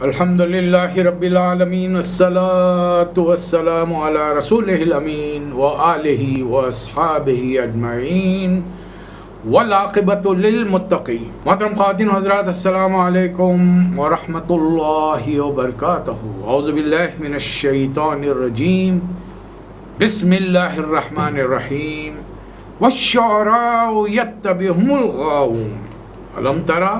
الحمدللہ رب العالمین والصلاة والسلام علی رسولہ الامین وآلہ واصحابہ اجمعین والعاقبۃ للمتقین۔ محترم خواتین و حضرات، السلام علیکم ورحمۃ اللہ وبرکاتہ۔ اعوذ باللہ من الشیطان الرجیم، بسم اللہ الرحمن الرحیم۔ والشعراء یتبعهم الغاوون الم تری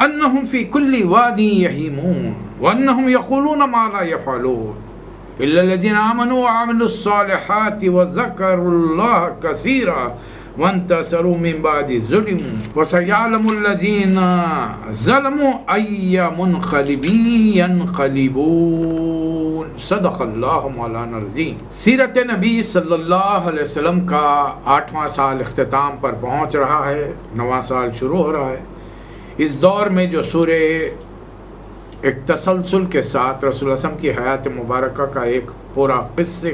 انہم فی کل وادی یہیمون وانہم یقولون ما لا یفعلون الا الذین آمنوا وعملوا الصالحات وذکروا اللہ کثیرا وانتصروا من بعد ظلموا وسیعلم الذین ظلموا ای منقلب ینقلبون۔ صدق اللہ مولانا العظیم۔ سیرت نبی صلی اللہ علیہ وسلم کا 8واں سال اختتام پر پہنچ رہا ہے، 9واں سال شروع ہو رہا ہے۔ اس دور میں جو سورہ ایک تسلسل کے ساتھ رسول اللہ صلی اللہ علیہ وسلم کی حیات مبارکہ کا ایک پورا قصے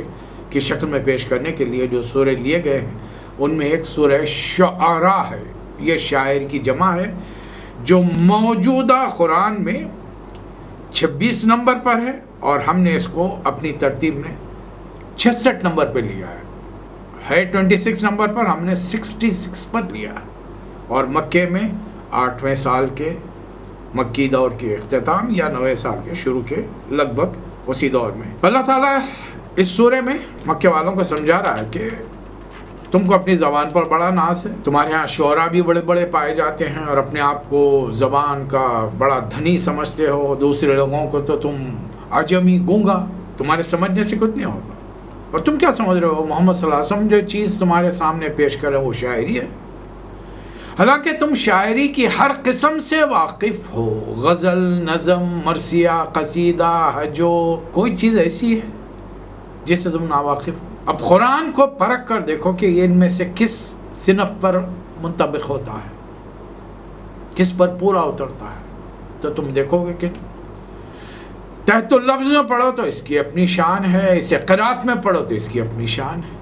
کی شکل میں پیش کرنے کے لیے جو سورے لیے گئے ہیں، ان میں ایک سورہ شعراء ہے۔ یہ شاعر کی جمع ہے جو موجودہ قرآن میں 26 نمبر پر ہے، اور ہم نے اس کو اپنی ترتیب میں 66 نمبر پہ لیا ہے 26 نمبر پر، ہم نے 66 پر لیا ہے، اور مکے میں 8ویں سال کے مکی دور کے اختتام یا 9ویں سال کے شروع کے لگ بھگ اسی دور میں اللہ تعالیٰ اس سورے میں مکے والوں کو سمجھا رہا ہے کہ تم کو اپنی زبان پر بڑا ناز ہے، تمہارے ہاں شعراء بھی بڑے بڑے پائے جاتے ہیں اور اپنے آپ کو زبان کا بڑا دھنی سمجھتے ہو، دوسرے لوگوں کو تو تم عجمی گونگا، تمہارے سمجھنے سے کچھ نہیں ہوگا، اور تم کیا سمجھ رہے ہو محمد صلی اللہ علیہ وسلم جو چیز تمہارے سامنے پیش کرے وہ شاعری ہے، حالانکہ تم شاعری کی ہر قسم سے واقف ہو، غزل، نظم، مرثیہ، قصیدہ، حجو، کوئی چیز ایسی ہے جس سے تم ناواقف ہو؟ اب قرآن کو پرکھ کر دیکھو کہ یہ ان میں سے کس صنف پر منطبق ہوتا ہے، کس پر پورا اترتا ہے، تو تم دیکھو گے کہ تحت اللفظ میں پڑھو تو اس کی اپنی شان ہے، اسے قرات میں پڑھو تو اس کی اپنی شان ہے،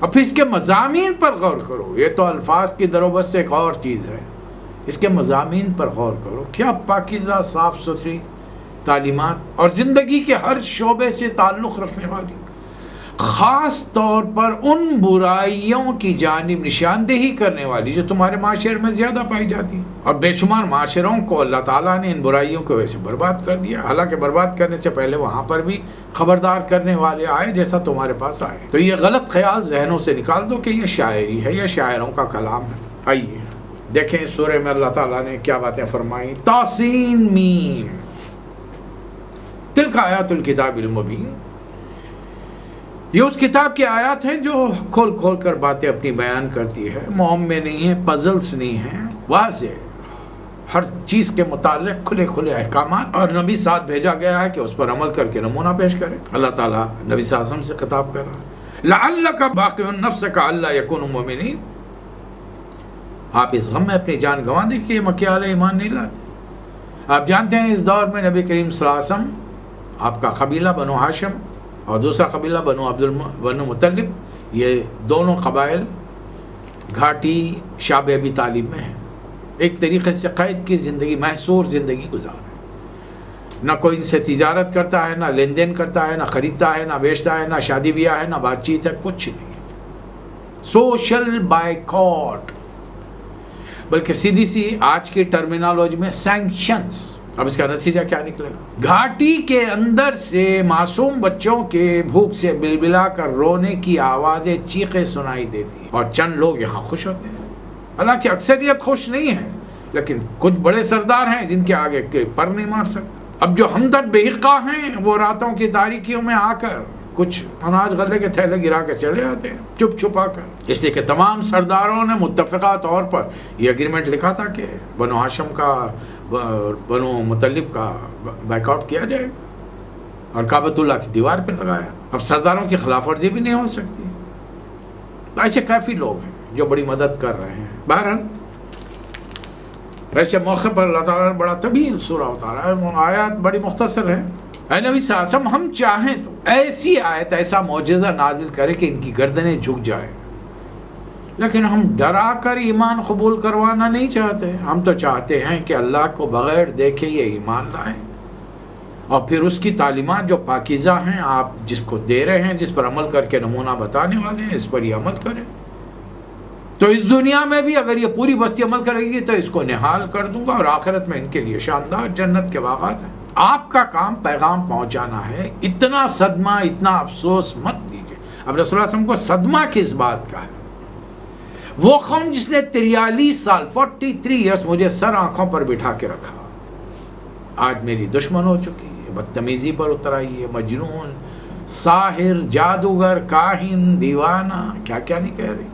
اور پھر اس کے مضامین پر غور کرو۔ یہ تو الفاظ کی دروبت سے ایک اور چیز ہے، اس کے مضامین پر غور کرو، کیا پاکیزہ صاف ستھری تعلیمات اور زندگی کے ہر شعبے سے تعلق رکھنے والی، خاص طور پر ان برائیوں کی جانب نشاندہی کرنے والی جو تمہارے معاشرے میں زیادہ پائی جاتی ہیں، اور بے شمار معاشروں کو اللہ تعالیٰ نے ان برائیوں کو ویسے برباد کر دیا، حالانکہ برباد کرنے سے پہلے وہاں پر بھی خبردار کرنے والے آئے جیسا تمہارے پاس آئے۔ تو یہ غلط خیال ذہنوں سے نکال دو کہ یہ شاعری ہے یا شاعروں کا کلام ہے۔ آئیے دیکھیں اس سورہ میں اللہ تعالیٰ نے کیا باتیں فرمائیں۔ طاسین میم، تلک آیات الکتاب المبین، یہ اس کتاب کی آیات ہیں جو کھول کھول کر باتیں اپنی بیان کرتی ہے، معمے نہیں ہیں، پزلز نہیں ہیں، واضح ہر چیز کے متعلق کھلے کھلے احکامات، اور نبی ساتھ بھیجا گیا ہے کہ اس پر عمل کر کے نمونہ پیش کرے۔ اللہ تعالیٰ نبی صلی اللہ علیہ وسلم سے خطاب کر رہا ہے، لعلک باقع نفسک الا یکونوا مؤمنین، آپ اس غم میں اپنی جان گنوا دیں کہ یہ مکے والے ایمان نہیں لاتے۔ آپ جانتے ہیں اس دور میں نبی کریم صلی اللہ علیہ وسلم، آپ کا قبیلہ بنو ہاشم اور دوسرا قبیلہ بنو مطلب، یہ دونوں قبائل گھاٹی شعب ابی طالب میں ہیں، ایک طریقے سے قید کی زندگی، محصور زندگی گزار ہے، نہ کوئی ان سے تجارت کرتا ہے، نہ لین دین کرتا ہے، نہ خریدتا ہے، نہ بیچتا ہے، نہ شادی بیاہ ہے، نہ بات چیت ہے، کچھ نہیں، سوشل بائیکاٹ، بلکہ سیدھی سی آج کی ٹرمینالوجی میں سینکشنز۔ اب اس کا نتیجہ کیا نکلے گا؟ گھاٹی کے اندر سے معصوم بچوں کے بھوک سے بلبلا کر رونے کی آوازیں، چیخیں سنائی دیتی ہیں، اور چند لوگ یہاں خوش ہوتے ہیں، حالانکہ اکثریت خوش نہیں ہے، لیکن کچھ بڑے سردار ہیں جن کے آگے کوئی پر نہیں مار سکتا۔ اب جو ہمدرد بحقہ ہیں وہ راتوں کی تاریکیوں میں آ کر کچھ اناج غلے کے تھیلے گرا کے چلے آتے ہیں چپ چھپا کر، اس لیے کہ تمام سرداروں نے متفقہ طور پر یہ اگریمنٹ لکھا تھا کہ بنو ہاشم کا، بنو مطلب کا بیک آؤٹ کیا جائے اور کعبۃ اللہ کی دیوار پہ لگایا۔ اب سرداروں کی خلاف ورزی بھی نہیں ہو سکتی، تو ایسے کافی لوگ ہیں جو بڑی مدد کر رہے ہیں۔ بہرحال ایسے موقع پر اللہ تعالیٰ نے بڑا طویل سورہ اتارا ہے، آیات بڑی مختصر ہے۔ اے نبی صلی اللہ علیہ وسلم، ہم چاہیں تو ایسی آیت، ایسا معجزہ نازل کرے کہ ان کی گردنیں جھک جائیں، لیکن ہم ڈرا کر ایمان قبول کروانا نہیں چاہتے. ہم تو چاہتے ہیں کہ اللہ کو بغیر دیکھے یہ ایمان لائیں اور پھر اس کی تعلیمات جو پاکیزہ ہیں آپ جس کو دے رہے ہیں, جس پر عمل کر کے نمونہ بتانے والے ہیں, اس پر یہ عمل کریں. تو اس دنیا میں بھی اگر یہ پوری بستی عمل کرے گی تو اس کو نہال کر دوں گا, اور آخرت میں ان کے لیے شاندار جنت کے باغات ہیں. آپ کا کام پیغام پہنچانا ہے. اتنا صدمہ, اتنا افسوس مت دیجیے. اب رسول اللہ صلی اللہ علیہ وسلم کو صدمہ کس بات کا ہے؟ وہ قوم جس نے 43 سال 43 ایئرس مجھے سر آنکھوں پر بٹھا کے رکھا, آج میری دشمن ہو چکی ہے, بدتمیزی پر اتر آئی ہے, مجنون, ساحر, جادوگر, کاہن, دیوانہ, کیا کیا نہیں کہہ رہی.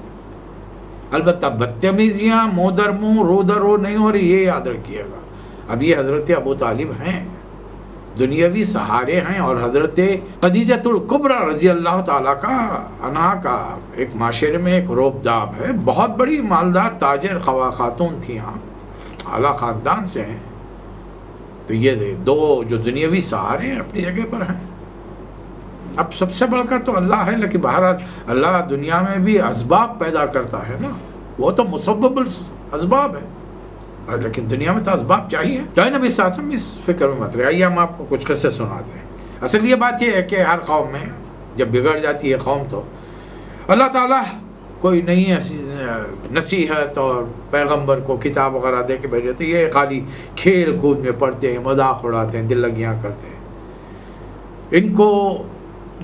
البتہ بدتمیزیاں منہ در منہ رو در رو نہیں ہو رہی, یہ یاد رکھیے گا. اب یہ حضرت ابو طالب ہیں, دنیاوی سہارے ہیں, اور حضرت خدیجۃ الکبریٰ رضی اللہ تعالیٰ عنہا کا ایک معاشرے میں ایک روب داب ہے. بہت بڑی مالدار تاجر خاتون تھیں, اعلیٰ خاندان سے ہیں. تو یہ دو جو دنیاوی سہارے ہیں اپنی جگہ پر ہیں. اب سب سے بڑھ کر تو اللہ ہے, لیکن بہرحال اللہ دنیا میں بھی اسباب پیدا کرتا ہے نا, وہ تو مسبب الاسباب ہے, لیکن دنیا میں تو اسباب چاہیے. تو نبی صلی اللہ علیہ وسلم اس فکر میں مت رہے. آئیے ہم آپ کو کچھ قصے سناتے ہیں. اصل یہ بات یہ ہے کہ ہر قوم میں جب بگڑ جاتی ہے قوم تو اللہ تعالیٰ کوئی نئی نصیحت اور پیغمبر کو کتاب وغیرہ دے کے بھیجے, تو یہ خالی کھیل کود میں پڑھتے ہیں, مذاق اڑاتے ہیں, دل لگیاں کرتے ہیں. ان کو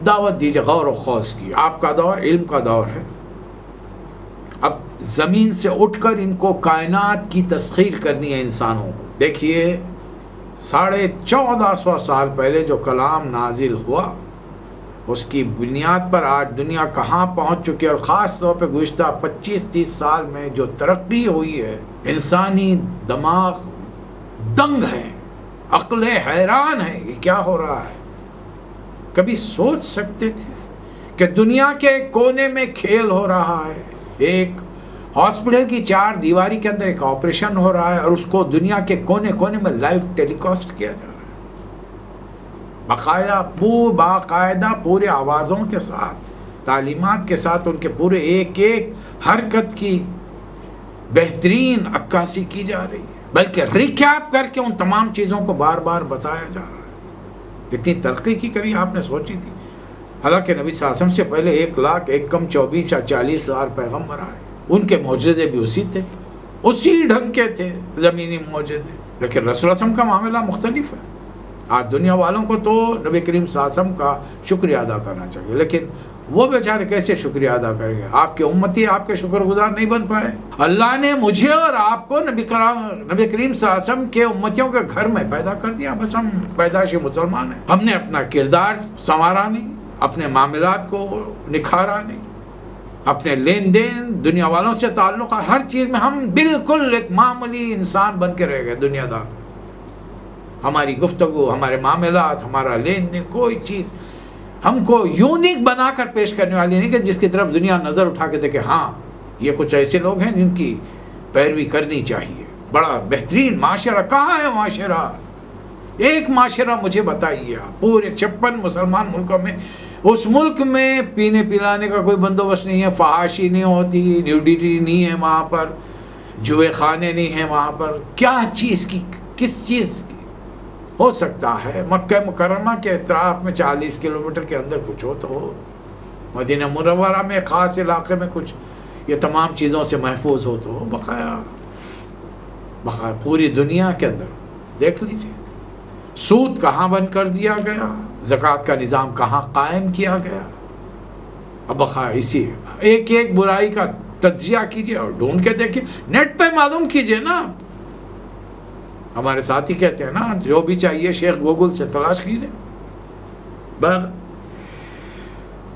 دعوت دیجیے غور و خوض کی. آپ کا دور علم کا دور ہے. اب زمین سے اٹھ کر ان کو کائنات کی تسخیر کرنی ہے انسانوں کو. دیکھیے 1450 سال پہلے جو کلام نازل ہوا اس کی بنیاد پر آج دنیا کہاں پہنچ چکی ہے, اور خاص طور پہ گزشتہ 25-30 سال میں جو ترقی ہوئی ہے, انسانی دماغ دنگ ہے, عقلیں حیران ہیں, یہ کیا ہو رہا ہے. کبھی سوچ سکتے تھے کہ دنیا کے ایک کونے میں کھیل ہو رہا ہے, ایک ہاسپٹل کی 4 دیواری کے اندر ایک آپریشن ہو رہا ہے, اور اس کو دنیا کے کونے کونے میں لائیو ٹیلی کاسٹ کیا جا رہا ہے, باقاعدہ پورے آوازوں کے ساتھ, تعلیمات کے ساتھ, ان کے پورے ایک ایک حرکت کی بہترین عکاسی کی جا رہی ہے, بلکہ ریکیپ کر کے ان تمام چیزوں کو بار بار بتایا جا رہا ہے. اتنی ترقی کی کبھی آپ نے سوچی تھی؟ حالانکہ نبی صلی اللہ علیہ وسلم سے پہلے 1,24,000 یا 40,000 پیغمبر آئے, ان کے معجزے بھی اسی تھے, اسی ڈھنگ کے تھے زمینی معجزے. لیکن رسول اللہ صلی اللہ علیہ وسلم کا معاملہ مختلف ہے. آج دنیا والوں کو تو نبی کریم صلی اللہ علیہ وسلم کا شکریہ ادا کرنا چاہیے, لیکن وہ بیچارے کیسے شکریہ ادا کریں گے؟ آپ کے امتی آپ کے شکر گزار نہیں بن پائے. اللہ نے مجھے اور آپ کو نبی کریم صلی اللہ علیہ وسلم کے امتیوں کے گھر میں پیدا کر دیا, بس ہم پیدائشی مسلمان ہیں. ہم نے اپنا کردار سنوارا نہیں, اپنے معاملات کو نکھارا نہیں, اپنے لین دین دنیا والوں سے تعلق, ہر چیز میں ہم بالکل ایک معمولی انسان بن کے رہ گئے, دنیا دار. ہماری گفتگو, ہمارے معاملات, ہمارا لین دین, کوئی چیز ہم کو یونیک بنا کر پیش کرنے والی نہیں کہ جس کی طرف دنیا نظر اٹھا کے دیکھے ہاں یہ کچھ ایسے لوگ ہیں جن کی پیروی کرنی چاہیے. بڑا بہترین معاشرہ. کہاں ہے معاشرہ؟ ایک معاشرہ مجھے بتائیے آپ. پورے 56 مسلمان ملکوں میں, اس ملک میں پینے پلانے کا کوئی بندوبست نہیں ہے, فحاشی نہیں ہوتی, نیوڈیٹی نہیں ہے وہاں پر, جوئے خانے نہیں ہیں وہاں پر. کیا چیز کی, کس چیز کی ہو سکتا ہے؟ مکہ مکرمہ کے اطراف میں 40 کلومیٹر کے اندر کچھ ہو تو ہو, مدینہ منورہ میں خاص علاقے میں کچھ یہ تمام چیزوں سے محفوظ ہو تو ہو. بقایا پوری دنیا کے اندر دیکھ لیجئے سود کہاں بند کر دیا گیا, زکوٰۃ کا نظام کہاں قائم کیا گیا. اب بقایا اسی ایک ایک برائی کا تجزیہ کیجئے اور ڈھونڈ کے دیکھیے, نیٹ پہ معلوم کیجئے نا. ہمارے ساتھی کہتے ہیں نا جو بھی چاہیے شیخ گوگل سے تلاش کیجئے.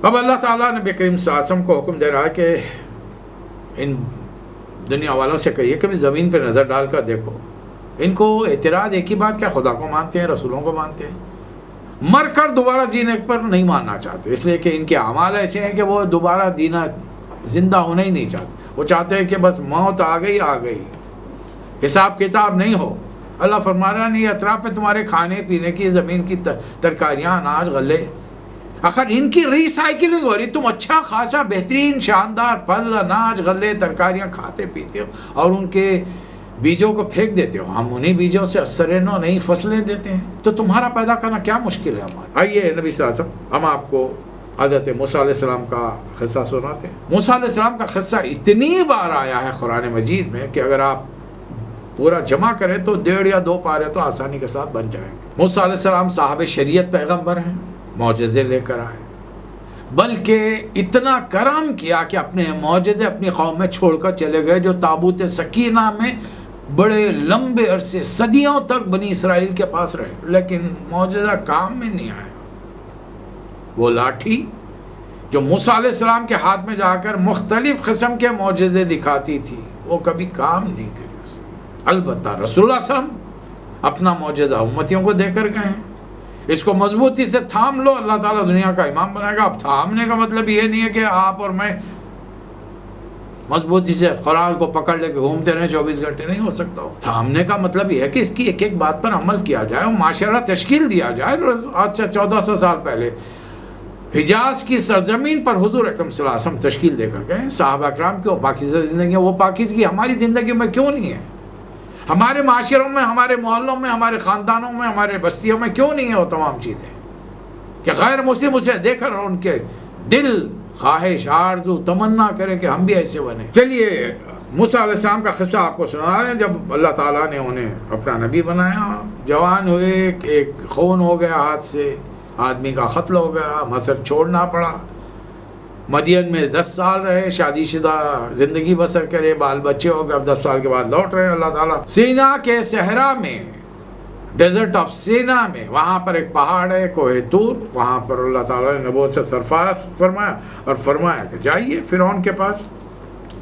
اب اللہ تعالیٰ نے نبی کریم صلی اللہ علیہ وسلم کو حکم دے رہا ہے کہ ان دنیا والوں سے کہیے کہ زمین پہ نظر ڈال کر دیکھو. ان کو اعتراض ایک ہی بات, کیا خدا کو مانتے ہیں, رسولوں کو مانتے ہیں, مر کر دوبارہ جینے پر نہیں ماننا چاہتے, اس لیے کہ ان کے اعمال ایسے ہیں کہ وہ دوبارہ جینا, زندہ ہونا ہی نہیں چاہتے. وہ چاہتے ہیں کہ بس موت آ گئی, حساب کتاب نہیں ہو. اللہ فرما رہا نہیں, اطراف میں تمہارے کھانے پینے کی, زمین کی ترکاریاں, اناج, غلے, اگر ان کی ری سائیکلنگ ہو رہی، تم اچھا خاصا بہترین شاندار پھل اناج غلے ترکاریاں کھاتے پیتے ہو اور ان کے بیجوں کو پھینک دیتے ہو، ہم انہی بیجوں سے اثرینو نئی فصلیں دیتے ہیں، تو تمہارا پیدا کرنا کیا مشکل ہے ہمارا؟ آئیے نبی صلی اللہ علیہ وسلم ہم آپ کو حضرت موسیٰ علیہ السلام کا قصہ سناتے ہیں۔ موسیٰ علیہ السلام کا قصہ اتنی بار آیا ہے قرآن مجید میں کہ اگر آپ پورا جمع کریں تو 1.5 یا 2 پارے تو آسانی کے ساتھ بن جائیں گے۔ موسیٰ علیہ السلام صاحب شریعت پیغمبر ہیں، معجزے لے کر آئے، بلکہ اتنا کرم کیا کہ اپنے معجزے اپنی قوم میں چھوڑ کر چلے گئے، جو تابوت سکینہ میں بڑے لمبے عرصے صدیوں تک بنی اسرائیل کے پاس رہے، لیکن معجزہ کام میں نہیں آیا۔ وہ لاٹھی جو موسیٰ علیہ السلام کے ہاتھ میں جا کر مختلف قسم کے معجزے دکھاتی تھی، وہ کبھی کام نہیں کری اس نے۔ البتہ رسول اللہ صلی اللہ علیہ وسلم اپنا معجزہ امتیوں کو دے کر گئے ہیں، اس کو مضبوطی سے تھام لو، اللہ تعالیٰ دنیا کا امام بنائے گا۔ اب تھامنے کا مطلب یہ نہیں ہے کہ آپ اور میں مضبوطی سے قرآن کو پکڑ لے کے گھومتے رہیں 24 گھنٹے، نہیں ہو سکتا۔ تھامنے کا مطلب یہ ہے کہ اس کی ایک ایک بات پر عمل کیا جائے اور معاشرہ تشکیل دیا جائے۔ آج سے 1400 سال پہلے حجاز کی سرزمین پر حضور اکرم صلی اللہ علیہ وسلم تشکیل دے کر گئے، صحابہ اکرام کی پاکیزہ زندگی، وہ پاکیزگی ہماری زندگی میں کیوں نہیں ہے؟ ہمارے معاشروں میں، ہمارے محلوں میں، ہمارے خاندانوں میں، ہمارے بستیوں میں کیوں نہیں ہے وہ تمام چیزیں؟ کہ غیر مسلم اسے دیکھ کر ان کے دل خواہش آرزو تمنا کرے کہ ہم بھی ایسے بنے۔ چلیے موسیٰ علیہ السلام کا قصہ آپ کو سنا ہے۔ جب اللہ تعالیٰ نے انہیں اپنا نبی بنایا، جوان ہوئے، ایک خون ہو گیا ہاتھ سے، آدمی کا قتل ہو گیا، مصر چھوڑنا پڑا، مدین میں 10 سال رہے، شادی شدہ زندگی بسر کرے، بال بچے ہو گئے، اب 10 سال کے بعد لوٹ رہے ہیں اللہ تعالیٰ سینا کے صحرا میں، ڈیزرٹ آف سینا میں، وہاں پر ایک پہاڑ ہے کوہ طور، وہاں پر اللہ تعالیٰ نے نبوت سے سرفراز فرمایا اور فرمایا کہ جائیے فرعون کے پاس۔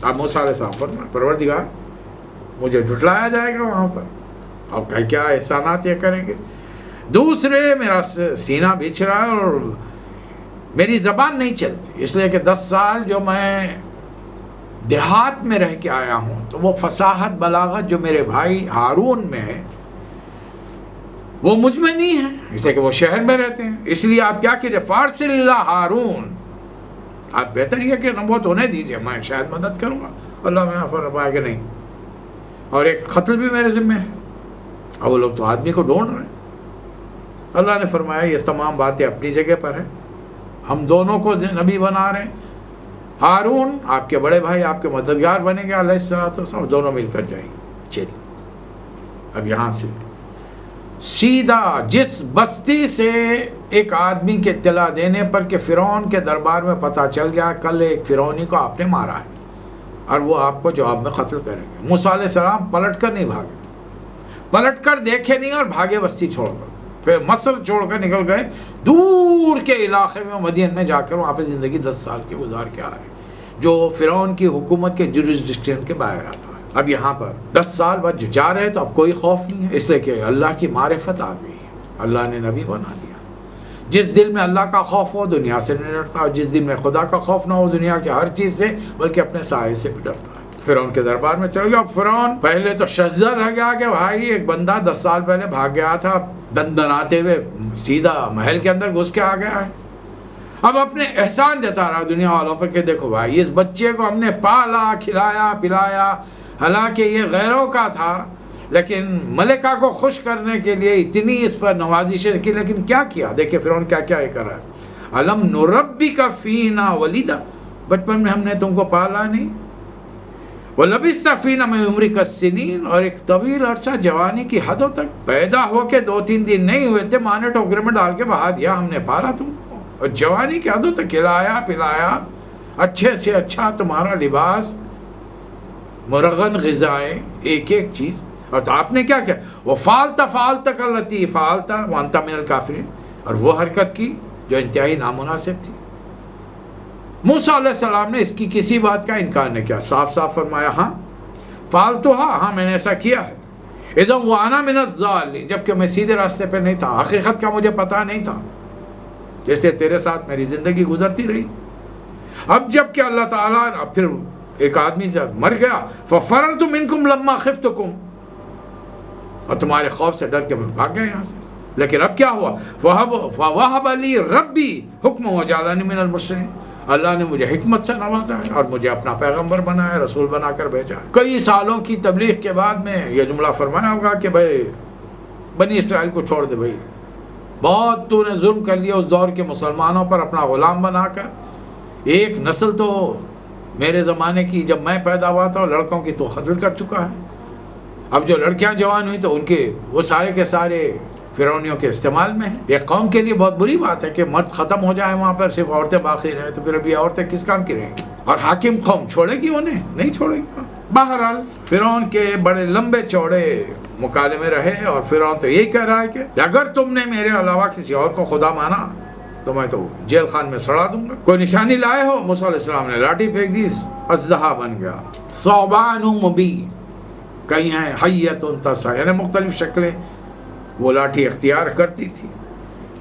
اب موسیٰ علیہ السلام فرمایا پروردگار مجھے جھٹلایا جائے گا وہاں پر، اب کیا احسانات یہ کریں گے؟ دوسرے میرا سینہ بچھ رہا ہے اور میری زبان نہیں چلتی، اس لیے کہ 10 سال جو میں دیہات میں رہ کے آیا ہوں تو وہ فصاحت بلاغت جو میرے بھائی ہارون میں ہے وہ مجھ میں نہیں ہے، اس لیے کہ وہ شہر میں رہتے ہیں۔ اس لیے آپ کیا کیجئے، فارسل اللہ ہارون، آپ بہتر یہ کہ نبوت ہونے دیجئے، میں شاید مدد کروں گا۔ اللہ میں فرمایا کہ نہیں، اور ایک قتل بھی میرے ذمہ ہے، اور وہ لوگ تو آدمی کو ڈھونڈ رہے ہیں۔ اللہ نے فرمایا یہ تمام باتیں اپنی جگہ پر ہیں، ہم دونوں کو نبی بنا رہے ہیں، ہارون آپ کے بڑے بھائی آپ کے مددگار بنیں گے علیہ السلام، دونوں مل کر جائیں گے۔ چلیے اب یہاں سے سیدھا جس بستی سے ایک آدمی کے اطلاع دینے پر کہ فرعون کے دربار میں پتہ چل گیا کل ایک فرعونی کو آپ نے مارا ہے اور وہ آپ کو جواب میں قتل کریں گے، موسیٰ علیہ السلام پلٹ کر نہیں بھاگے، پلٹ کر دیکھے نہیں اور بھاگے بستی چھوڑ کر، پھر مصر چھوڑ کر نکل گئے دور کے علاقے میں، مدین میں جا کر وہاں پہ زندگی 10 سال کے گزار کے آ رہے جو فرعون کی حکومت کے جورسڈکشن کے باہر آتا ہے۔ اب یہاں پر 10 سال بعد جا رہے تو اب کوئی خوف نہیں ہے، اس لیے کہ اللہ کی معرفت آ گئی ہے، اللہ نے نبی بنا دیا۔ جس دل میں اللہ کا خوف ہو دنیا سے نہیں ڈرتا، اور جس دل میں خدا کا خوف نہ ہو دنیا کی ہر چیز سے بلکہ اپنے سائے سے بھی ڈرتا ہے۔ فرعون کے دربار میں چل گیا۔ اب فرعون پہلے تو شجر رہ گیا کہ بھائی ایک بندہ 10 سال پہلے بھاگ گیا تھا، دندناتے ہوئے سیدھا محل کے اندر گھس کے آ گیا ہے۔ اب اپنے احسان جتا رہا دنیا والوں پر کہ دیکھو بھائی اس بچے کو ہم نے پالا کھلایا پلایا، حالانکہ یہ غیروں کا تھا، لیکن ملکہ کو خوش کرنے کے لیے اتنی اس پر نوازشیں کی، لیکن کیا کیا؟ دیکھیں فرعون کیا کیا یہ کر رہا ہے۔ الم نربک فینا ولیدا، بچپن میں ہم نے تم کو پالا نہیں، وَلَبِثْتَ فِينَا مِنْ عُمْرِكَ السِّنِينَ، اور ایک طویل عرصہ جوانی کی حدوں تک، پیدا ہو کے 2-3 دن نہیں ہوئے تھے ماں نے ٹوکرے میں ڈال کے بہا دیا، ہم نے پالا تم کو، اور جوانی کی حدوں تک کھلایا پلایا، اچھے سے اچھا تمہارا لباس، مرغن غذائیں، ایک ایک چیز، اور تو آپ نے کیا کیا؟ وَفَعَلْتَ كَالَّتِي فَعَلْتَ وَأَنْتَ مِنَ الْكَافِرِينَ، اور وہ حرکت کی جو انتہائی نامناسب تھی۔ موسیٰ علیہ السلام نے اس کی کسی بات کا انکار نہیں کیا، صاف صاف فرمایا ہاں فعلتها، ہاں میں نے ایسا کیا ہے، اذا وانا من الضالین، جبکہ میں سیدھے راستے پہ نہیں تھا، حقیقت کا مجھے پتہ نہیں تھا، جیسے تیرے ساتھ میری زندگی گزرتی رہی۔ اب جب کہ اللہ تعالیٰ پھر ایک آدمی جب مر گیا، فَفَرَرْتُ مِنْكُمْ لَمَّا خِفْتُكُمْ، اور تمہارے خوف سے ڈر کے میں بھاگ گیا یہاں سے، لیکن اب کیا ہوا؟ وَوَهَبَ لِي رَبِّي حُكْمًا وَجَعَلَنِي مِنَ الْمُرْسَلِينَ، اللہ نے مجھے حکمت سے نوازا ہے اور مجھے اپنا پیغمبر بنایا، رسول بنا کر بھیجا ہے۔ کئی سالوں کی تبلیغ کے بعد میں یہ جملہ فرمایا ہوگا کہ بھائی بنی اسرائیل کو چھوڑ دے، بھائی بہت تو نے ظلم کر دیا اس دور کے مسلمانوں پر اپنا غلام بنا کر۔ ایک نسل تو میرے زمانے کی جب میں پیدا ہوا تھا لڑکوں کی تو قتل کر چکا ہے، اب جو لڑکیاں جوان ہوئی تو ان کے وہ سارے کے سارے فرعونیوں کے استعمال میں ہیں۔ ایک قوم کے لیے بہت بری بات ہے کہ مرد ختم ہو جائے وہاں پر صرف عورتیں باقی رہیں، تو پھر ابھی عورتیں کس کام کی رہیں گی؟ اور حاکم قوم چھوڑے گی انہیں؟ نہیں چھوڑے گی۔ بہرحال فرعون کے بڑے لمبے چوڑے مکالمے رہے اور فرعون تو یہی کہہ رہا ہے کہ اگر تم نے میرے علاوہ کسی اور کو خدا مانا تو میں تو جیل خان میں سڑا دوں گا۔ کوئی نشانی لائے ہو؟ موسیٰ علیہ السلام نے لاٹھی پھینک دی، اژدہا بن گیا۔ ثعبان مبین، کہیں ہیں حیۃ تسعیٰ، یعنی مختلف شکلیں وہ لاٹھی اختیار کرتی تھی۔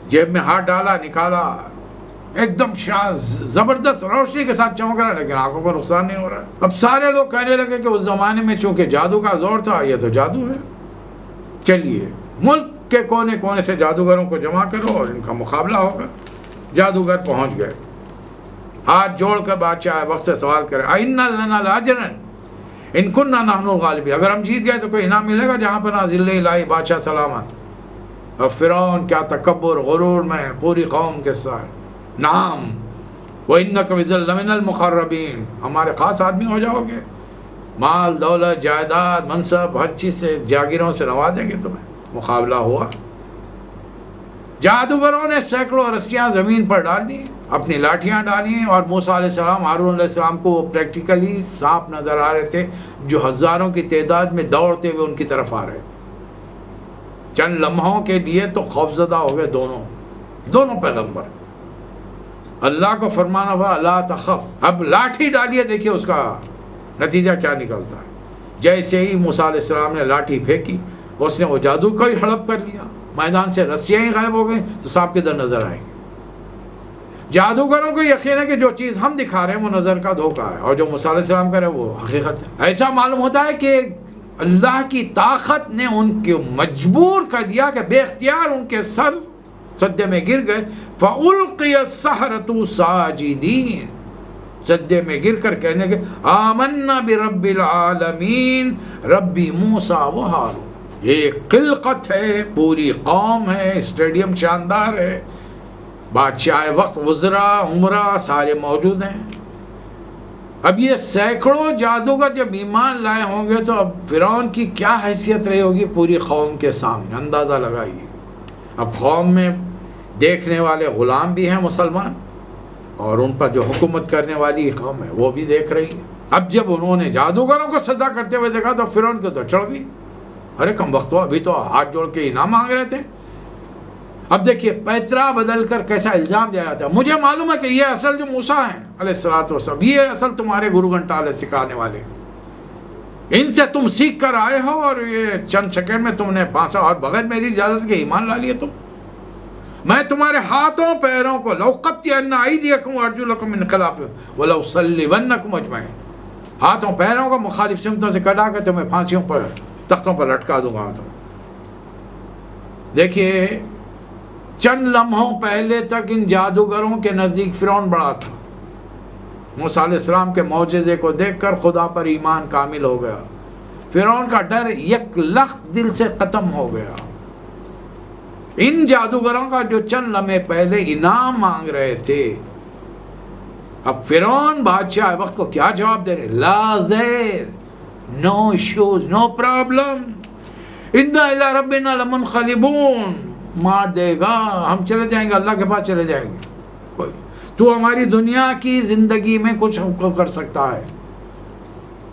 جیب میں ہاتھ ڈالا، نکالا، ایک دم زبردست روشنی کے ساتھ چمک رہا ہے، لیکن آنکھوں کو نقصان نہیں ہو رہا ہے۔ اب سارے لوگ کہنے لگے کہ اس زمانے میں چونکہ جادو کا زور تھا، یہ تو جادو ہے، چلیے ملک کے کونے کونے سے جادوگروں کو جمع کرو اور ان کا مقابلہ ہوگا۔ جادوگر پہنچ گئے، ہاتھ جوڑ کر بادشاہ وقت سے سوال کرے، اَإِنَّ لَنَا لَأَجْرًا إِن كُنَّا نَحْنُ الْغَالِبِينَ، اگر ہم جیت گئے تو کوئی انعام ملے گا؟ جہاں پر ذل الہی، بادشاہ سلامت۔ اب فرعون کیا تکبر غرور میں پوری قوم کے ساتھ، نعم وَإِنَّكُمْ إِذًا لَمِنَ الْمُقَرَّبِينَ، ہمارے خاص آدمی ہو جاؤ گے، مال دولت جائیداد منصب ہر چیز سے جاگیروں سے نوازیں گے تمہیں۔ مقابلہ ہوا، جادوگروں نے سینکڑوں رسیاں زمین پر ڈال دی، اپنی لاٹھیاں ڈالی، اور موسیٰ علیہ السلام ہارون علیہ السلام کو پریکٹیکلی سانپ نظر آ رہے تھے جو ہزاروں کی تعداد میں دوڑتے ہوئے ان کی طرف آ رہے۔ چند لمحوں کے لیے تو خوفزدہ ہو گئے دونوں پیغمبر۔ اللہ کو فرمانا پڑا لا تخف، اب لاٹھی ڈالیے، دیکھیے اس کا نتیجہ کیا نکلتا ہے۔ جیسے ہی موسیٰ علیہ السلام نے لاٹھی پھینکی، اس نے وہ جادو کو ہی ہڑپ کر لیا، میدان سے رسیاں ہی غائب ہو گئیں تو سانپ کدھر نظر آئیں گے؟ جادوگروں کو یقین ہے کہ جو چیز ہم دکھا رہے ہیں وہ نظر کا دھوکہ ہے، اور جو موسیٰ علیہ السلام کر رہے ہیں وہ حقیقت ہے۔ ایسا معلوم ہوتا ہے کہ اللہ کی طاقت نے ان کو مجبور کر دیا کہ بے اختیار ان کے سر سجدے میں گر گئے۔ فَأُلْقِيَ السَّحَرَةُ سَاجِدِينَ، سجدے میں گر کر کہنے لگے آمنا برب العالمین ربی موسیٰ و ہارون۔ یہ خلقت ہے، پوری قوم ہے، اسٹیڈیم شاندار ہے، بادشاہ وقت، وزراء عمرہ سارے موجود ہیں۔ اب یہ سینکڑوں جادوگر جب ایمان لائے ہوں گے تو اب فرعون کی کیا حیثیت رہی ہوگی پوری قوم کے سامنے، اندازہ لگائیے۔ اب قوم میں دیکھنے والے غلام بھی ہیں مسلمان، اور ان پر جو حکومت کرنے والی قوم ہے وہ بھی دیکھ رہی ہے۔ اب جب انہوں نے جادوگروں کو سجدہ کرتے ہوئے دیکھا تو فرعون کو تو چڑھ گئی، ارے کم وقت ہو، ابھی تو ہاتھ جوڑ کے انعام مانگ رہے تھے۔ اب دیکھیے پیترا بدل کر کیسا الزام دیا جاتا ہے، مجھے معلوم ہے کہ یہ اصل جو موسیٰ ہیں علیہ الصلوۃ والسلام، یہ اصل تمہارے گرو گھنٹالے سکھانے والے، ان سے تم سیکھ کر آئے ہو، اور یہ چند سیکنڈ میں تم نے پانسا اور بغیر میری اجازت کے ایمان لا لیے تم۔ میں تمہارے ہاتھوں پیروں کو لَأُقَطِّعَنَّ أَيْدِيَكُمْ وَأَرْجُلَكُمْ مِنْ خِلَافٍ وَلَأُصَلِّبَنَّكُمْ أَجْمَعِينَ، ہاتھوں پیروں کو مخالف سمتوں سے کٹا کر تمہیں پھانسیوں پر تختوں پر لٹکا دوں گا۔ دیکھیے چند لمحوں پہلے تک ان جادوگروں کے نزدیک فرعون بڑا تھا، موسیٰ علیہ السلام کے معجزے کو دیکھ کر خدا پر ایمان کامل ہو گیا، فرعون کا ڈر یک لخت دل سے ختم ہو گیا۔ ان جادوگروں کا جو چند لمحے پہلے انعام مانگ رہے تھے، اب فرعون بادشاہ وقت کو کیا جواب دے رہے؟ لا زیر، نو ایشوز، نو پرابلم، انا الی ربنا لمنقلبون، مار دے گا، ہم چلے جائیں گے، اللہ کے پاس چلے جائیں گے، کوئی تو ہماری دنیا کی زندگی میں کچھ ہم کو کر سکتا ہے؟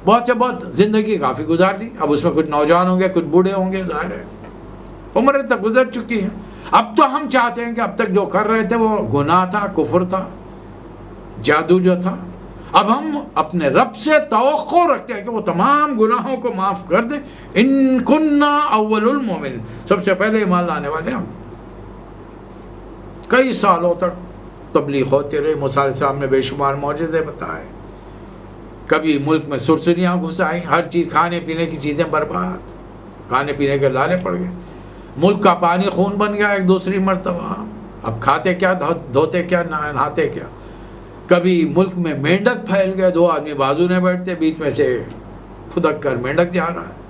بہت سے بہت زندگی کافی گزار لی، اب اس میں کچھ نوجوان ہوں گے، کچھ بوڑھے ہوں گے، ظاہر ہے عمریں تک گزر چکی ہیں۔ اب تو ہم چاہتے ہیں کہ اب تک جو کر رہے تھے وہ گناہ تھا، کفر تھا، جادو جو تھا، اب ہم اپنے رب سے توقع رکھتے ہیں کہ وہ تمام گناہوں کو معاف کر دے۔ ان کننا اول المومن، سب سے پہلے ایمان لانے والے ہم۔ کئی سالوں تک تبلیغ ہوتے رہے، موسیٰ علیہ السلام نے بے شمار معجزے بتائے، کبھی ملک میں سرسریاں گھس آئیں، ہر چیز کھانے پینے کی چیزیں برباد، کھانے پینے کے لالے پڑ گئے۔ ملک کا پانی خون بن گیا ایک دوسری مرتبہ. اب کھاتے کیا، دھوتے کیا، نہاتے کیا. کبھی ملک میں مینڈک پھیل گئے، 2 آدمی بازو میں بیٹھتے، بیچ میں سے پھدک کر مینڈک جا رہا ہے.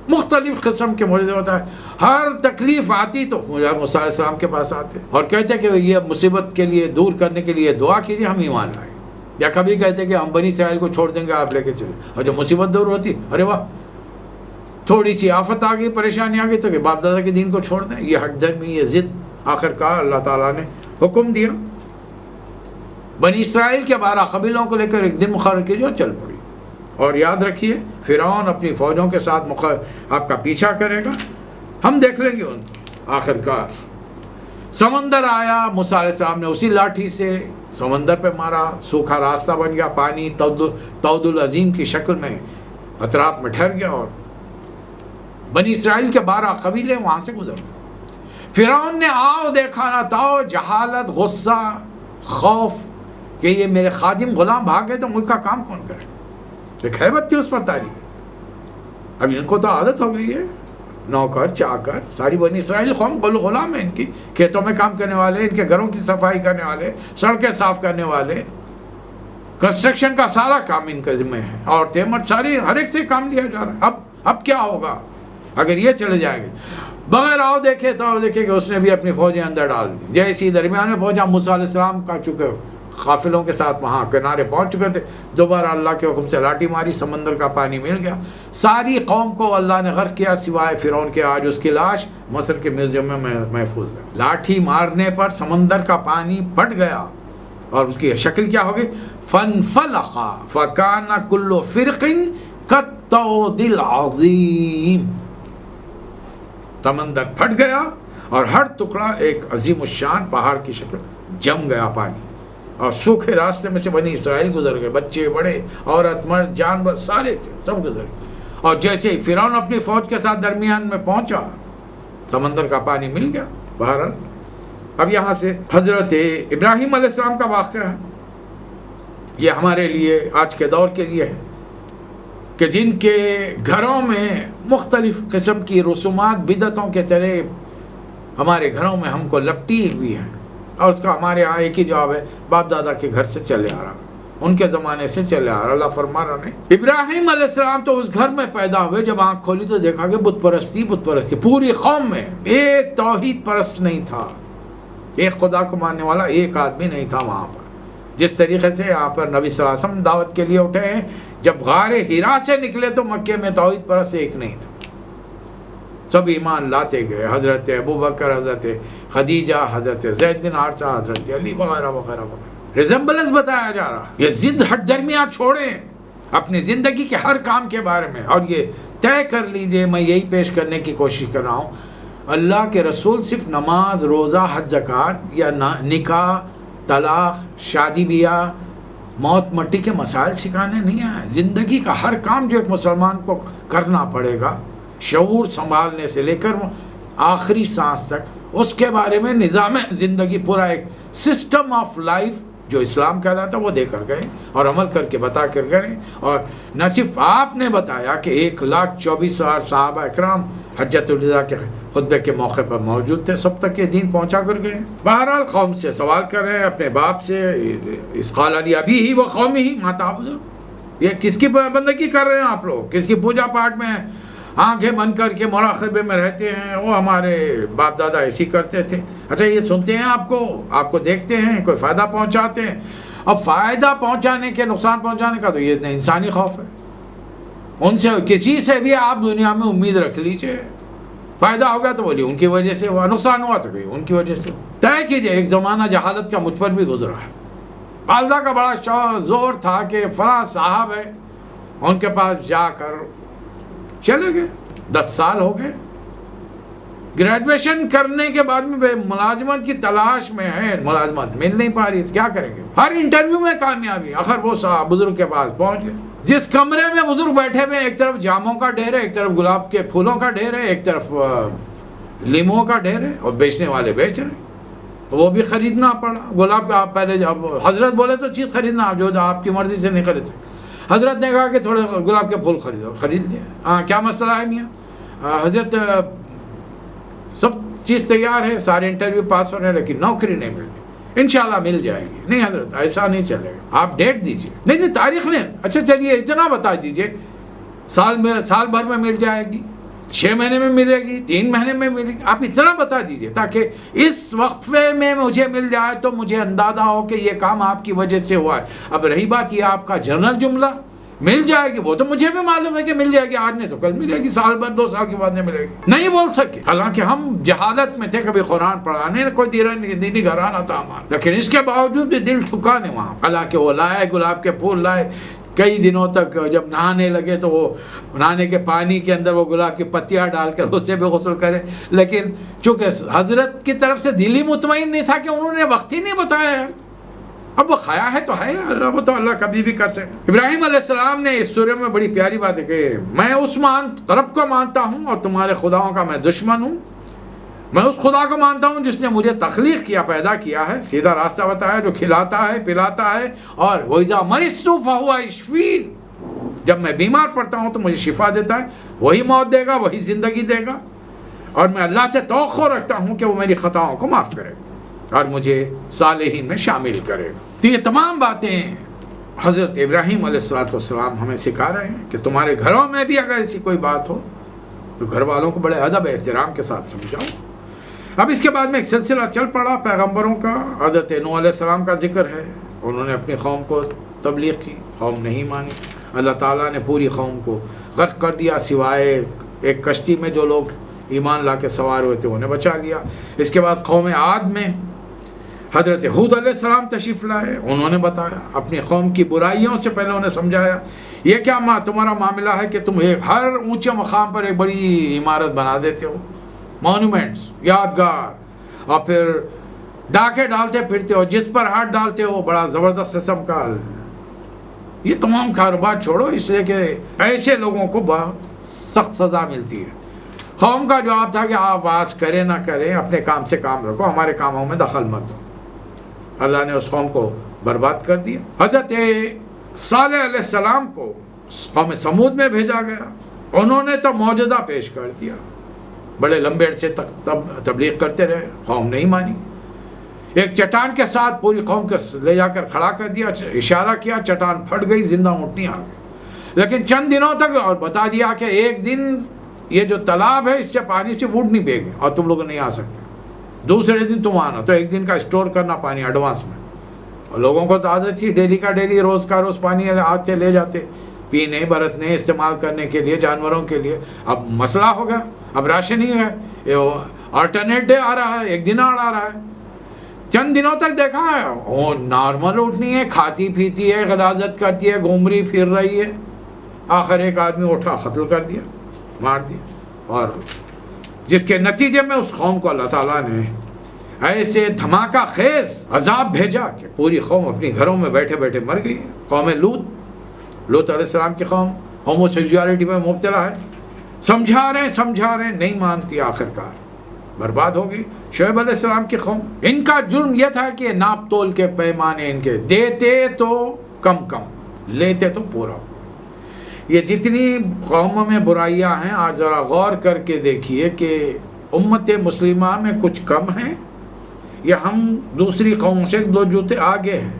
مختلف قسم کے معجزے ہوتا ہے. ہر تکلیف آتی تو موسیٰ علیہ السلام کے پاس آتے اور کہتے کہ یہ مصیبت کے لیے دور کرنے کے لیے دعا کیجیے، ہم ایمان لائیں. یا کبھی کہتے کہ ہم بنی اسرائیل کو چھوڑ دیں گے، آپ لے کے چلے. اور جب مصیبت دور ہوتی، ارے واہ تھوڑی سی آفت آ گئی، پریشانی آ گئی تو کہ باپ دادا کے دین کو چھوڑ دیں. یہ ہٹ درمی، یہ ضد آخر کار اللہ تعالیٰ نے حکم دیا. بنی اسرائیل کے 12 قبیلوں کو لے کر ایک دن مقرر کیجیے اور چل پڑی. اور یاد رکھیے فرعون اپنی فوجوں کے ساتھ آپ کا پیچھا کرے گا، ہم دیکھ لیں گے ان کو. آخر کار سمندر آیا، موسیٰ علیہ السلام نے اسی لاٹھی سے سمندر پہ مارا، سوکھا راستہ بن گیا، پانی طود العظیم کی شکل میں اطراف میں ٹھہر گیا اور بنی اسرائیل کے 12 قبیلے وہاں سے گزر گئے. فرعون نے آؤ دیکھا نہ تاؤ، جہالت، غصہ، خوف کہ یہ میرے خادم غلام بھاگے تو ملک کا کام کون کرے. ایک ہیبت تھی اس پر تاریخ. اب ان کو تو عادت ہو گئی ہے، نوکر چاکر ساری بنی اسرائیل قوم غلام ہے ان کی. کھیتوں میں کام کرنے والے، ان کے گھروں کی صفائی کرنے والے، سڑکیں صاف کرنے والے، کنسٹرکشن کا سارا کام ان کے ذمہ ہے. عورتیں مرد ساری ہر ایک سے کام لیا جا رہا ہے. اب کیا ہوگا اگر یہ چلے جائیں گے بغیر آؤ دیکھے تو دیکھے کہ اس نے بھی اپنی فوجیں اندر ڈال دی. جیسی درمیان میں پہنچا، موسیٰ علیہ السلام کا چکے قافلوں کے ساتھ وہاں کنارے پہنچ چکے تھے، دوبارہ اللہ کے حکم سے لاٹھی ماری، سمندر کا پانی مل گیا. ساری قوم کو اللہ نے غرق کیا سوائے فرعون کے. آج اس کی لاش مصر کے میوزیم میں محفوظ ہے. لاٹھی مارنے پر سمندر کا پانی پھٹ گیا اور اس کی شکل کیا ہوگی؟ فانفلق فکان کل فرق کالطود العظیم. سمندر پھٹ گیا اور ہر ٹکڑا ایک عظیم الشان پہاڑ کی شکل جم گیا پانی. اور سوکھے راستے میں سے بنی اسرائیل گزر گئے، بچے بڑے، عورت مرد جانور سارے سب گزر گئے. اور جیسے ہی فرعون اپنی فوج کے ساتھ درمیان میں پہنچا، سمندر کا پانی مل گیا. بہرحال اب یہاں سے حضرت ابراہیم علیہ السلام کا واقعہ ہے. یہ ہمارے لیے آج کے دور کے لیے ہے کہ جن کے گھروں میں مختلف قسم کی رسومات بدعتوں کے طرح ہمارے گھروں میں ہم کو لپٹی ہوئی ہیں، اور اس کا ہمارے یہاں ایک ہی جواب ہے، باپ دادا کے گھر سے چلے آ رہا، ان کے زمانے سے چلے آ رہا. اللہ فرما رہا نے ابراہیم علیہ السلام تو اس گھر میں پیدا ہوئے، جب آنکھ کھولی تو دیکھا کہ بت پرستی پوری قوم میں ایک توحید پرست نہیں تھا، ایک خدا کو ماننے والا ایک آدمی نہیں تھا وہاں پر. جس طریقے سے یہاں پر نبی صلی اللہ علیہ وسلم دعوت کے لیے اٹھے ہیں، جب غار حرا سے نکلے تو مکے میں توحید پرست ایک نہیں تھا، سب ایمان لاتے گئے. حضرت ابوبکر، حضرت خدیجہ، حضرت زید بن حارثہ، حضرت علی وغیرہ وغیرہ وغیرہ. ریزمبلنس بتایا جا رہا ہے. یہ ضد ہٹ درمیان چھوڑیں اپنی زندگی کے ہر کام کے بارے میں، اور یہ طے کر لیجئے. میں یہی پیش کرنے کی کوشش کر رہا ہوں، اللہ کے رسول صرف نماز، روزہ، حج، زکوٰۃ یا نکاح، طلاق، شادی بیاہ، موت مٹی کے مسائل سکھانے نہیں آئے. زندگی کا ہر کام جو ایک مسلمان کو کرنا پڑے گا، شعور سنبھالنے سے لے کر آخری سانس تک، اس کے بارے میں نظام زندگی، پورا ایک سسٹم آف لائف جو اسلام کہلاتا ہے وہ دے کر گئے اور عمل کر کے بتا کر گئے. اور نہ صرف آپ نے بتایا کہ 1,24,000 صحابہ اکرام حجۃ الوداع کے خطبے کے موقع پر موجود تھے، سب تک یہ دین پہنچا کر گئے. بہرحال قوم سے سوال کر رہے ہیں، اپنے باپ سے، اس قال علی ابی ہی و قومی ہی ما تعبدون، یہ کس کی بندگی کر رہے ہیں آپ لوگ، کس کی پوجا پاٹ میں آنکھیں بند کر کے مراقبے میں رہتے ہیں؟ وہ ہمارے باپ دادا ایسی کرتے تھے. اچھا یہ سنتے ہیں آپ کو دیکھتے ہیں، کوئی فائدہ پہنچاتے ہیں. اب فائدہ پہنچانے کے، نقصان پہنچانے کا تو یہ انسانی خوف ہے. ان سے کسی سے بھی آپ دنیا میں امید رکھ لیجئے، فائدہ ہوگا تو بولیے ان کی وجہ سے ہوا، نقصان ہوا تو ان کی وجہ سے. طے کیجئے. ایک زمانہ جہالت کا مجھ پر بھی گزرا ہے. والدہ کا بڑا زور تھا کہ فلاں صاحب ہے، ان کے پاس جا کر چلے گئے. 10 سال ہو گئے، گریجویشن کرنے کے بعد میں ملازمت کی تلاش میں ہے، ملازمت مل نہیں پا رہی، کیا کریں گے؟ ہر انٹرویو میں کامیابی. آخر وہ صاحب بزرگ کے پاس پہنچ گئے. جس کمرے میں بزرگ بیٹھے ہوئے، ایک طرف جاموں کا ڈھیر ہے، ایک طرف گلاب کے پھولوں کا ڈھیر ہے، ایک طرف لیموں کا ڈھیر ہے، اور بیچنے والے بیچ رہے. تو وہ بھی خریدنا پڑا. گلاب کا پہلے جب حضرت بولے تو چیز خریدنا، جو آپ کی مرضی سے نہیں خرید سکتے. حضرت نے کہا کہ تھوڑے گلاب کے پھول خرید لیا. ہاں کیا مسئلہ ہے میاں؟ حضرت سب چیز تیار ہے، سارے انٹرویو پاس ہو رہے ہیں، لیکن نوکری نہیں مل رہی۔ انشاءاللہ مل جائے گی۔ نہیں حضرت ایسا نہیں چلے گا، آپ ڈیٹ دیجئے۔ نہیں تاریخ میں، اچھا چلیے اتنا بتا دیجئے، سال بھر میں مل جائے گی، 6 مہینے میں ملے گی، 3 مہینے میں ملے گی، آپ اتنا بتا دیجئے تاکہ اس وقفے میں مجھے مل جائے تو مجھے اندازہ ہو کہ یہ کام آپ کی وجہ سے ہوا ہے۔ اب رہی بات یہ آپ کا جنرل جملہ، مل جائے گی، وہ تو مجھے بھی معلوم ہے کہ مل جائے گی، آج نہیں تو کل ملے گی، سال بھر 2 سال کے بعد نہیں ملے گی، نہیں بول سکے۔ حالانکہ ہم جہالت میں تھے، کبھی قرآن پڑھا نہیں، کوئی دینی گھرانہ تھا ہمارا، لیکن اس کے باوجود بھی دل ٹھکا نہیں وہاں۔ حالانکہ وہ لائے گلاب کے پھول لائے، کئی دنوں تک جب نہانے لگے تو وہ نہانے کے پانی کے اندر وہ گلاب کی پتیاں ڈال کر اسے بھی غسل کرے، لیکن چونکہ حضرت کی طرف سے دل ہی مطمئن نہیں تھا کہ انہوں نے وقت ہی نہیں بتایا ہے۔ اب وہ کھایا ہے تو ہے، وہ تو اللہ کبھی بھی کر سکے۔ ابراہیم علیہ السلام نے اس سورہ میں بڑی پیاری بات ہے کہ میں اس رب کو مانتا ہوں اور تمہارے خداؤں کا میں دشمن ہوں۔ میں اس خدا کو مانتا ہوں جس نے مجھے تخلیق کیا، پیدا کیا ہے، سیدھا راستہ بتایا، جو کھلاتا ہے پلاتا ہے، اور وَإِذَا مَرِضْتُ فَهُوَ يَشْفِينِ، جب میں بیمار پڑتا ہوں تو مجھے شفا دیتا ہے، وہی موت دے گا، وہی زندگی دے گا، اور میں اللہ سے توقع رکھتا ہوں کہ وہ میری خطاؤں کو معاف کرے گا اور مجھے صالحین میں شامل کرے گا۔ تو یہ تمام باتیں حضرت ابراہیم علیہ السلام ہمیں سکھا رہے ہیں کہ تمہارے گھروں میں بھی اگر ایسی کوئی بات ہو تو گھر والوں کو بڑے ادب احترام کے ساتھ سمجھاؤ۔ اب اس کے بعد میں ایک سلسلہ چل پڑا پیغمبروں کا۔ حضرت نوح علیہ السلام کا ذکر ہے، انہوں نے اپنی قوم کو تبلیغ کی، قوم نہیں مانی، اللہ تعالیٰ نے پوری قوم کو غرق کر دیا، سوائے ایک کشتی میں جو لوگ ایمان لا کے سوار ہوئے تھے انہیں بچا لیا۔ اس کے بعد قوم عاد میں حضرت ہود علیہ السلام تشریف لائے، انہوں نے بتایا اپنی قوم کی برائیوں سے، پہلے انہیں سمجھایا یہ کیا تمہارا معاملہ ہے کہ تم ہر اونچے مقام پر ایک بڑی عمارت بنا دیتے ہو، مونومنٹس، یادگار، اور پھر ڈاکے ڈالتے پھرتے ہو، جس پر ہاتھ ڈالتے ہو بڑا زبردست قسم کا، یہ تمام کاروبار چھوڑو، اس لیے کہ ایسے لوگوں کو بہت سخت سزا ملتی ہے۔ قوم کا جواب تھا کہ آپ واز کریں نہ کریں، اپنے کام سے کام رکھو، ہمارے کاموں میں دخل مت دو۔ اللہ نے اس قوم کو برباد کر دیا۔ حضرت صالح علیہ السلام کو قوم سمود میں بھیجا گیا، انہوں نے تو معجزہ پیش کر دیا، بڑے لمبے عرصے تک تبلیغ کرتے رہے، قوم نہیں مانی۔ ایک چٹان کے ساتھ پوری قوم کو لے جا کر کھڑا کر دیا، اشارہ کیا، چٹان پھٹ گئی، زندہ اونٹنی آ گئی، لیکن چند دنوں تک اور بتا دیا کہ ایک دن یہ جو تالاب ہے اس سے پانی سے ووڈ نہیں بہے گی اور تم لوگ نہیں آ سکتے، دوسرے دن تم آنا، تو ایک دن کا اسٹور کرنا پانی ایڈوانس میں۔ اور لوگوں کو تو عادت تھی ڈیلی کا ڈیلی، روز کا روز پانی آتے لے جاتے، پینے برتنے استعمال کرنے کے لیے، جانوروں کے لیے۔ اب مسئلہ ہوگا، اب راشن ہی ہے، آلٹرنیٹ ڈے آ رہا ہے، ایک دن آ رہا ہے۔ چند دنوں تک دیکھا ہے وہ نارمل اٹھنی ہے، کھاتی پیتی ہے، غلاظت کرتی ہے، گھوم رہی پھر رہی ہے۔ آخر ایک آدمی اٹھا، قتل کر دیا، مار دیا، اور جس کے نتیجے میں اس قوم کو اللہ تعالیٰ نے ایسے دھماکہ خیز عذاب بھیجا کہ پوری قوم اپنی گھروں میں بیٹھے بیٹھے مر گئی۔ قوم لوط علیہ السلام کی قوم ہومو سیکسولیٹی میں مبتلا ہے، سمجھا رہے ہیں نہیں مانتی، آخرکار برباد ہوگی۔ شعیب علیہ السلام کی قوم، ان کا جرم یہ تھا کہ ناپ تول کے پیمانے ان کے دیتے تو کم لیتے تو پورا۔ یہ جتنی قوموں میں برائیاں ہیں، آج ذرا غور کر کے دیکھیے کہ امت مسلمہ میں کچھ کم ہیں یا ہم دوسری قوموں سے 2 جوتے آگے ہیں۔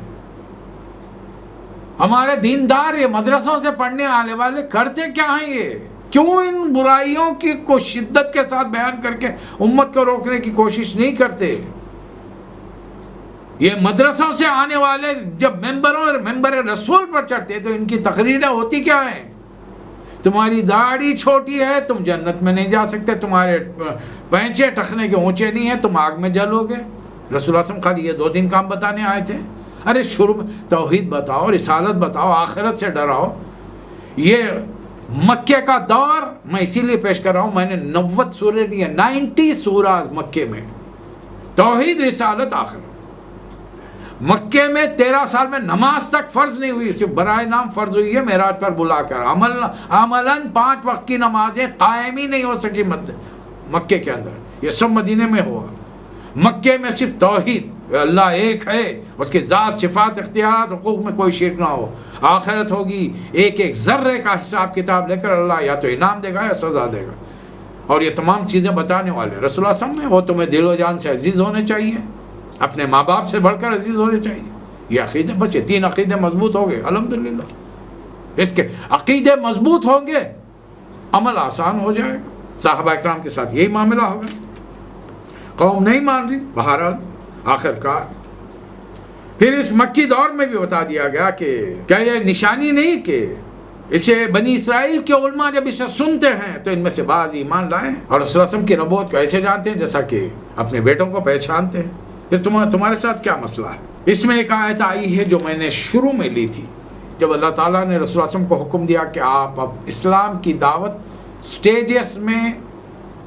ہمارے دیندار یہ مدرسوں سے پڑھنے آنے والے کرتے کیا ہیں؟ یہ کیوں ان برائیوں کی کو شدت کے ساتھ بیان کر کے امت کو روکنے کی کوشش نہیں کرتے؟ یہ مدرسوں سے آنے والے جب ممبر رسول پر چڑھتے تو ان کی تقریریں ہوتی کیا ہیں؟ تمہاری داڑھی چھوٹی ہے، تم جنت میں نہیں جا سکتے، تمہارے پینچے ٹخنے کے اونچے نہیں ہیں، تم آگ میں جلو گے۔ رسول اللہ صلی اللہ علیہ وسلم خالی یہ 2-3 کام بتانے آئے تھے؟ ارے شروع میں توحید بتاؤ، رسالت بتاؤ، آخرت سے ڈراؤ۔ یہ مکے کا دور میں اسی لیے پیش کر رہا ہوں، میں نے 90 سورے لیے، 90 سوراز مکے میں، توحید، رسالت، آخرت۔ مکے میں 13 سال میں نماز تک فرض نہیں ہوئی، صرف برائے نام فرض ہوئی ہے معراج پر بلا کر، عملاً 5 وقت کی نمازیں قائم ہی نہیں ہو سکی مکے کے اندر، یہ سب مدینے میں ہوا۔ مکے میں صرف توحید، اللہ ایک ہے، اس کے ذات، صفات، اختیارات، حقوق میں کوئی شرک نہ ہو، آخرت ہوگی، ایک ذرے کا حساب کتاب لے کر اللہ یا تو انعام دے گا یا سزا دے گا۔ اور یہ تمام چیزیں بتانے والے رسول اللہ صلی اللہ علیہ وسلم ہیں. وہ تمہیں دل و جان سے عزیز ہونے چاہیے، اپنے ماں باپ سے بڑھ کر عزیز ہونے چاہیے. یہ عقیدے، بس یہ 3 عقیدے مضبوط ہو گئے الحمدللہ. اس کے عقیدے مضبوط ہوں گے، عمل آسان ہو جائے گا. صحابہ اکرام کے ساتھ یہی معاملہ ہوگا. قوم نہیں مان رہی، بہرحال آخر کار پھر اس مکی دور میں بھی بتا دیا گیا کہ کیا یہ نشانی نہیں کہ اسے بنی اسرائیل کے علماء جب اسے سنتے ہیں تو ان میں سے بعض ایمان لائے اور رسول اللہ صلی اللہ علیہ وسلم کی نبوت کو ایسے جانتے ہیں جیسا کہ اپنے بیٹوں کو پہچانتے ہیں. پھر تمہارے ساتھ کیا مسئلہ ہے؟ اس میں ایک آیت آئی ہے جو میں نے شروع میں لی تھی، جب اللہ تعالیٰ نے رسول اللہ علیہ وسلم کو حکم دیا کہ آپ اب اسلام کی دعوت سٹیجز میں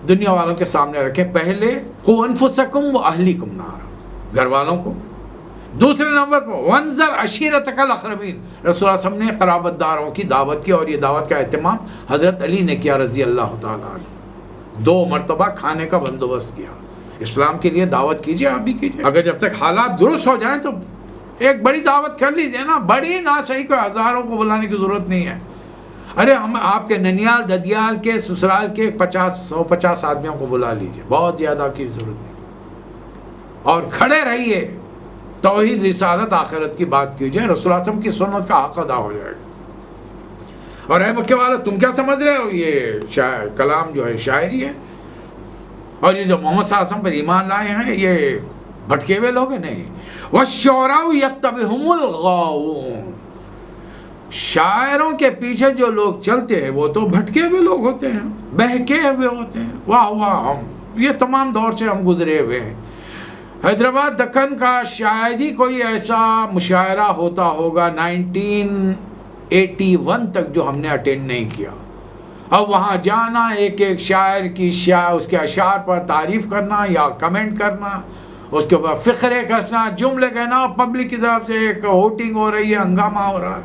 دنیا والوں کے سامنے رکھیں. پہلے قو انفسکم و اہلیکم نارا، گھر والوں کو. دوسرے نمبر پر وانذر عشیرتک الاقربین، رسول اللہ صلی اللہ علیہ وسلم نے قرابت داروں کی دعوت کی، اور یہ دعوت کا اہتمام حضرت علی نے کیا رضی اللہ تعالیٰ عنہ. 2 مرتبہ کھانے کا بندوبست کیا. اسلام کے لیے دعوت کیجئے، آپ بھی کیجئے. اگر جب تک حالات درست ہو جائیں تو ایک بڑی دعوت کر لیجئے نا، بڑی نہ صحیح کوئی ہزاروں کو بلانے کی ضرورت نہیں ہے. ارے ہم آپ کے ننیال ددیال کے سسرال کے 150 آدمیوں کو بلا لیجئے، بہت زیادہ کی ضرورت نہیں. اور کھڑے رہیے، توحید رسالت آخرت کی بات کیجئے، رسول اللہ صلی اللہ علیہ وسلم کی سنت کا حق ادا ہو جائے گا. اور اے مکے والے تم کیا سمجھ رہے ہو یہ کلام جو ہے شاعری ہے، اور یہ جو محمد صلی اللہ علیہ وسلم پر ایمان لائے ہیں یہ بھٹکے ہوئے لوگ ہیں؟ نہیں. وَالشُّعَرَاءُ يَتَّبِعُهُمُ الْغَاوُونَ، شاعروں کے پیچھے جو لوگ چلتے ہیں وہ تو بھٹکے ہوئے لوگ ہوتے ہیں، بہکے ہوئے ہوتے ہیں. واہ واہ، ہم یہ تمام دور سے ہم گزرے ہوئے ہیں. حیدرآباد دکن کا شاید ہی کوئی ایسا مشاعرہ ہوتا ہوگا 1981 تک جو ہم نے اٹینڈ نہیں کیا. اب وہاں جانا، ایک ایک شاعر کی اس کے اشعار پر تعریف کرنا یا کمنٹ کرنا، اس کے بعد فقرے کسنا، جملے کہنا، پبلک کی طرف سے ایک ووٹنگ ہو رہی ہے، ہنگامہ ہو رہا ہے.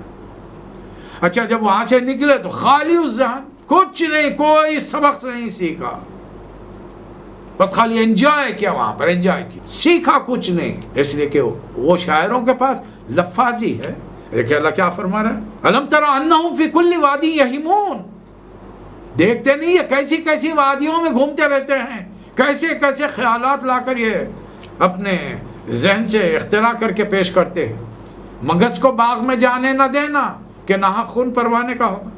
اچھا جب وہاں سے نکلے تو خالی اس ذہن، کچھ نہیں، کوئی سبق نہیں سیکھا، بس خالی انجوائے کیا، وہاں پر انجوائے کیا، سیکھا کچھ نہیں. اس لیے کہ وہ شاعروں کے پاس لفاظی ہے. دیکھیں اللہ کیا فرما رہا ہے، الم تر انہم فی کل وادی یہیمون، دیکھتے نہیں یہ کیسی کیسی وادیوں میں گھومتے رہتے ہیں، کیسے کیسے خیالات لا کر یہ اپنے ذہن سے اختراع کر کے پیش کرتے ہیں. مگس کو باغ میں جانے نہ دینا کہ ناحق خون پروانے کا ہوگا.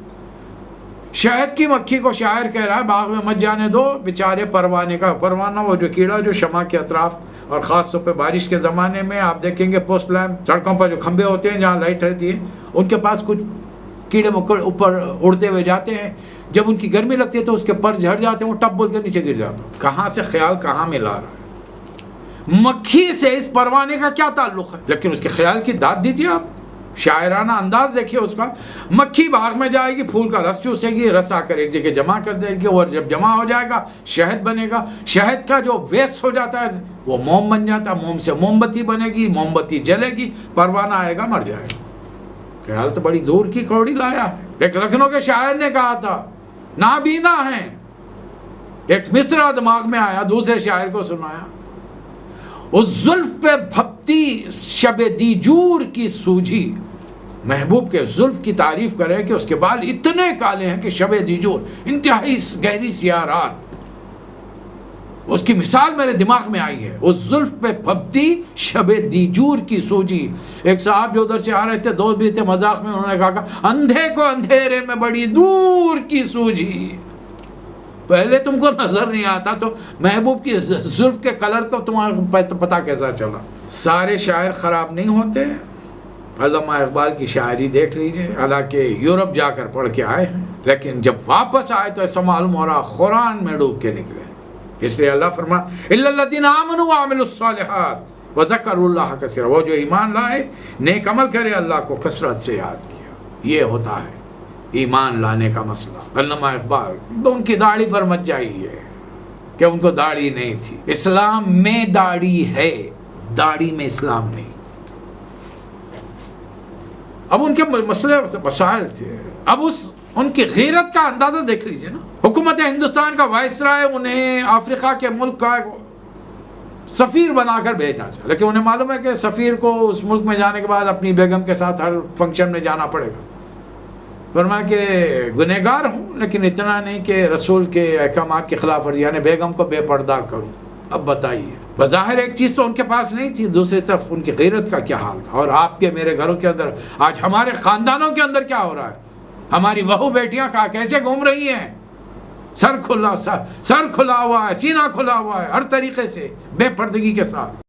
شہد کی مکھی کو شاعر کہہ رہا ہے باغ میں مت جانے دو، بیچارے پروانے کا. پروانہ وہ جو کیڑا جو شمع کے اطراف، اور خاص طور پہ بارش کے زمانے میں آپ دیکھیں گے پوسٹ لیمپ سڑکوں پر جو کھمبے ہوتے ہیں جہاں لائٹ رہتی ہے، ان کے پاس کچھ کیڑے مکڑ اوپر اڑتے ہوئے جاتے ہیں. جب ان کی گرمی لگتی ہے تو اس کے پر جھڑ جاتے ہیں، وہ ٹپ بول کے نیچے گر جاتا ہے. کہاں سے خیال کہاں میں لا رہا ہے. مکھی سے اس پروانے کا کیا تعلق ہے؟ لیکن اس کے خیال کی داد دیجیے آپ، شاعرانہ انداز دیکھیے اس کا. مکھی باغ میں جائے گی، پھول کا رس چوسے گی، رس آ کر ایک جگہ جمع کر دے گی، اور جب جمع ہو جائے گا شہد بنے گا. شہد کا جو ویسٹ ہو جاتا ہے وہ موم بن جاتا ہے، موم سے موم بتی بنے گی، موم بتی جلے گی، پروانہ آئے گا، مر جائے گا. خیال تو بڑی دور کی کوڑی لایا ہے. ایک لکھنؤ کے شاعر نے کہا تھا نابینا ہیں. ایک مصرع دماغ میں آیا، دوسرے شاعر کو سنایا، اس زلف پہ بھپتی شب دیجور کی سوجھی. محبوب کے زلف کی تعریف کرے کہ اس کے بال اتنے کالے ہیں کہ شب دیجور، انتہائی گہری سیاہ رات. اس کی مثال میرے دماغ میں آئی ہے، اس زلف پہ پھبتی شب دیجور کی سوجھی. ایک صاحب جو ادھر سے آ رہے تھے، دوست بھی تھے، مذاق میں انہوں نے کہا کہ اندھے کو اندھیرے میں بڑی دور کی سوجھی. پہلے تم کو نظر نہیں آتا تو محبوب کی زلف کے کلر کو تمہارا پتہ کیسا چلا. سارے شاعر خراب نہیں ہوتے. علامہ اقبال کی شاعری دیکھ لیجئے، حالانکہ یورپ جا کر پڑھ کے آئے ہیں، لیکن جب واپس آئے تو ایسا معلوم ہو رہا قرآن میں ڈوب کے نکلے. اس لیے اللہ فرما الا الذین آمنوا وعملوا الصالحات وذکروا اللہ کثیرا، وہ جو ایمان لائے، نیک عمل کرے، اللہ کو کثرت سے یاد کیا. یہ ہوتا ہے ایمان لانے کا مسئلہ. علامہ اقبال ان کی داڑھی پر مت جائیے کہ ان کو داڑھی نہیں تھی. اسلام میں داڑھی ہے، داڑھی میں اسلام نہیں. اب ان کے مسئلے مسائل تھے. اب ان کی غیرت کا اندازہ دیکھ لیجئے نا. حکومت ہندوستان کا وائسرائے انہیں افریقہ کے ملک کا سفیر بنا کر بھیجنا چاہا، لیکن انہیں معلوم ہے کہ سفیر کو اس ملک میں جانے کے بعد اپنی بیگم کے ساتھ ہر فنکشن میں جانا پڑے گا. فرمایا کہ گنہگار ہوں لیکن اتنا نہیں کہ رسول کے احکامات کے خلاف ورزی، یعنی بیگم کو بے پردہ کروں۔ اب بتائیے، بظاہر ایک چیز تو ان کے پاس نہیں تھی، دوسری طرف ان کی غیرت کا کیا حال تھا۔ اور آپ کے میرے گھروں کے اندر آج ہمارے خاندانوں کے اندر کیا ہو رہا ہے؟ ہماری بہو بیٹیاں کیسے گھوم رہی ہیں؟ سر کھلا ہوا ہے، سینہ کھلا ہوا ہے، ہر طریقے سے بے پردگی کے ساتھ۔